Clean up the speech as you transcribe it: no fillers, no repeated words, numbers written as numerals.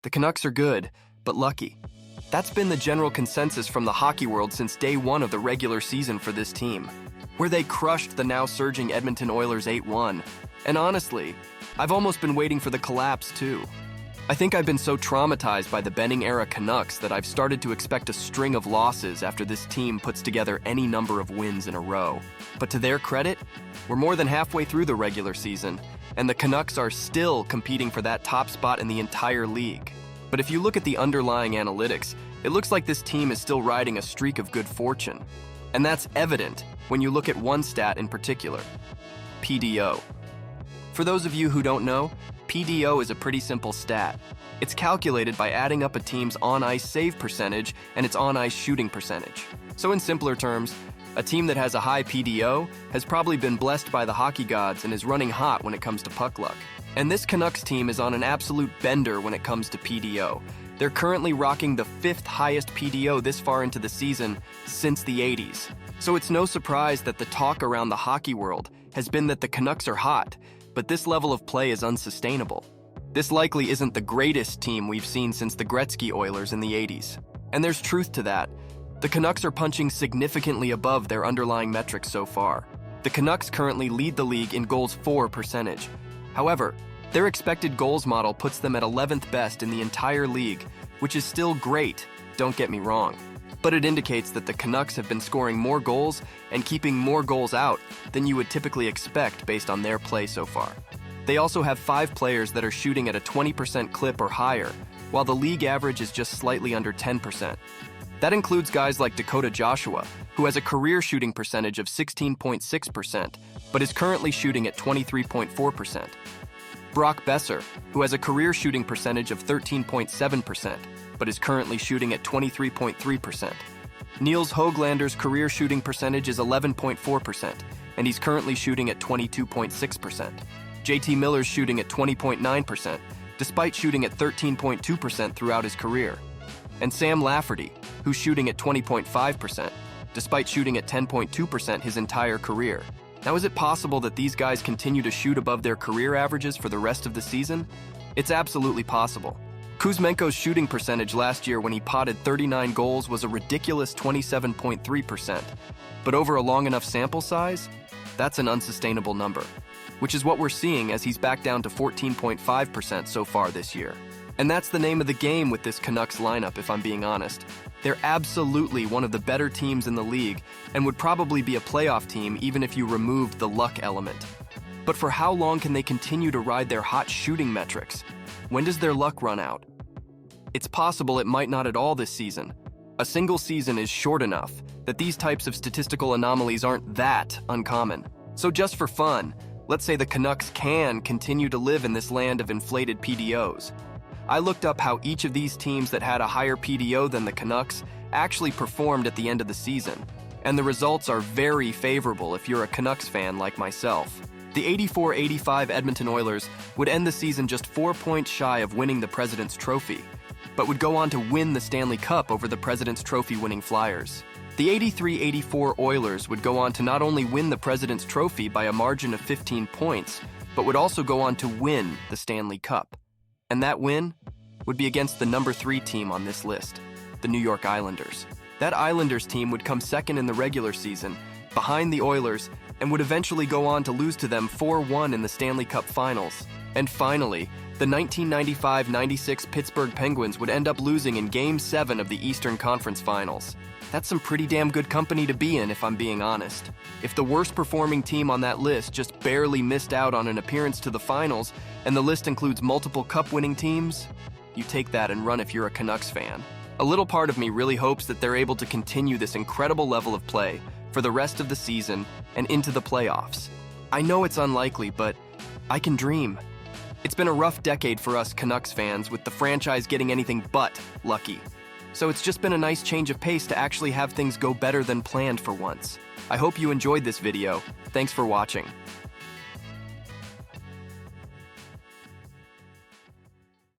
The Canucks are good, but lucky. That's been the general consensus from the hockey world since day one of the regular season for this team, where they crushed the now surging Edmonton Oilers 8-1. And honestly, I've almost been waiting for the collapse too. I think I've been so traumatized by the Benning-era Canucks that I've started to expect a string of losses after this team puts together any number of wins in a row. But to their credit, we're more than halfway through the regular season, and the Canucks are still competing for that top spot in the entire league. But if you look at the underlying analytics, it looks like this team is still riding a streak of good fortune. And that's evident when you look at one stat in particular: PDO. For those of you who don't know, PDO is a pretty simple stat. It's calculated by adding up a team's on-ice save percentage and its on-ice shooting percentage. So in simpler terms, a team that has a high PDO has probably been blessed by the hockey gods and is running hot when it comes to puck luck. And this Canucks team is on an absolute bender when it comes to PDO. They're currently rocking the 5th highest PDO this far into the season since the 80s. So it's no surprise that the talk around the hockey world has been that the Canucks are hot, but this level of play is unsustainable. This likely isn't the greatest team we've seen since the Gretzky Oilers in the 80s. And there's truth to that. The Canucks are punching significantly above their underlying metrics so far. The Canucks currently lead the league in goals for percentage. However, their expected goals model puts them at 11th best in the entire league, which is still great, don't get me wrong. But it indicates that the Canucks have been scoring more goals and keeping more goals out than you would typically expect based on their play so far. They also have 5 players that are shooting at a 20% clip or higher, while the league average is just slightly under 10%. That includes guys like Dakota Joshua, who has a career shooting percentage of 16.6%, but is currently shooting at 23.4%. Brock Besser, who has a career shooting percentage of 13.7%, but is currently shooting at 23.3%. Niels Höglander's career shooting percentage is 11.4%, and he's currently shooting at 22.6%. JT Miller's shooting at 20.9%, despite shooting at 13.2% throughout his career. And Sam Lafferty, who's shooting at 20.5%, despite shooting at 10.2% his entire career. Now, is it possible that these guys continue to shoot above their career averages for the rest of the season? It's absolutely possible. Kuzmenko's shooting percentage last year when he potted 39 goals was a ridiculous 27.3%, but over a long enough sample size, that's an unsustainable number, which is what we're seeing as he's back down to 14.5% so far this year. And that's the name of the game with this Canucks lineup, if I'm being honest. They're absolutely one of the better teams in the league and would probably be a playoff team even if you removed the luck element. But for how long can they continue to ride their hot shooting metrics? When does their luck run out? It's possible it might not at all this season. A single season is short enough that these types of statistical anomalies aren't that uncommon. So just for fun, let's say the Canucks can continue to live in this land of inflated PDOs. I looked up how each of these teams that had a higher PDO than the Canucks actually performed at the end of the season, and the results are very favorable if you're a Canucks fan like myself. The 84-85 Edmonton Oilers would end the season just 4 points shy of winning the President's Trophy, but would go on to win the Stanley Cup over the President's Trophy winning Flyers. The 83-84 Oilers would go on to not only win the President's Trophy by a margin of 15 points, but would also go on to win the Stanley Cup. And that win would be against the number 3 team on this list, the New York Islanders. That Islanders team would come second in the regular season, behind the Oilers, and would eventually go on to lose to them 4-1 in the Stanley Cup Finals. And finally, the 1995-96 Pittsburgh Penguins would end up losing in Game 7 of the Eastern Conference Finals. That's some pretty damn good company to be in, if I'm being honest. If the worst performing team on that list just barely missed out on an appearance to the finals, and the list includes multiple cup-winning teams, you take that and run if you're a Canucks fan. A little part of me really hopes that they're able to continue this incredible level of play for the rest of the season and into the playoffs. I know it's unlikely, but I can dream. It's been a rough decade for us Canucks fans, with the franchise getting anything but lucky. So it's just been a nice change of pace to actually have things go better than planned for once. I hope you enjoyed this video. Thanks for watching.